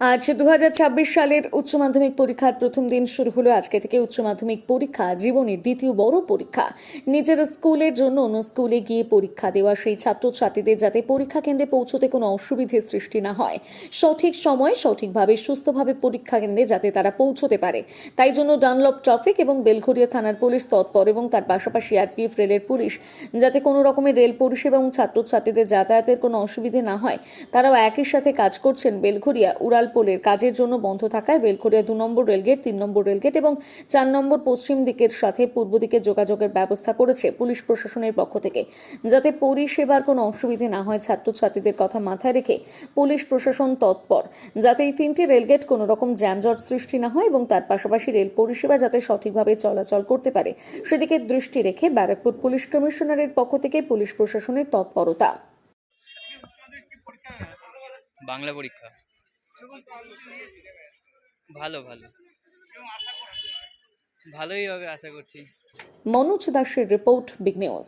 আজ 2026 সালের উচ্চ মাধ্যমিক পরীক্ষার প্রথম দিন শুরু হলো। আজকে থেকে উচ্চ মাধ্যমিক পরীক্ষা জীবনের দ্বিতীয় বড় পরীক্ষা। নিজের স্কুলের জন্য অন্য স্কুলে গিয়ে পরীক্ষা দেওয়া সেই ছাত্রছাত্রীদের যাতে পরীক্ষা কেন্দ্রে পৌঁছতে কোনো অসুবিধে সৃষ্টি না হয়, সঠিক সময়ে সঠিকভাবে সুস্থভাবে পরীক্ষা কেন্দ্রে যাতে তারা পৌঁছতে পারে, তাই জন্য ডানলপ ট্রাফিক এবং বেলঘরিয়া থানার পুলিশ তৎপর এবং তার পাশাপাশি আরপিএফ রেলের পুলিশ যাতে কোনো রকমের রেল পরিষেবা এবং ছাত্রছাত্রীদের যাতায়াতের কোনো অসুবিধে না হয়, তারাও একই সাথে কাজ করছেন। বেলঘরিয়া উড়াল পোলের কাজের জন্য বন্ধ থাকায় বেলঘরিয়া 2 নম্বর রেলগেট, 3 নম্বর রেলগেট এবং 4 নম্বর পশ্চিম দিকের সাথে পূর্ব দিকে যোগাযোগের ব্যবস্থা করেছে পুলিশ প্রশাসনের পক্ষ থেকে, যাতে পরিষেবার কোনো অসুবিধে না হয়। ছাত্রছাত্রীদের কথা মাথায় রেখে পুলিশ প্রশাসন তৎপর যাতে এই 3টি রেলগেট কোনো রকম যানজট সৃষ্টি না হয় এবং তার পাশাপাশি রেল পরিষেবা যাতে সঠিকভাবে চলাচল করতে পারে, সেদিকে দৃষ্টি রেখে ব্যারাকপুর পুলিশ কমিশনারের পক্ষ থেকে পুলিশ প্রশাসনের তৎপরতা। বাংলা পরীক্ষা ভালো ভালো ভালোই হবে আশা করছি। মনোজ দাসের রিপোর্ট, বিগ নিউজ।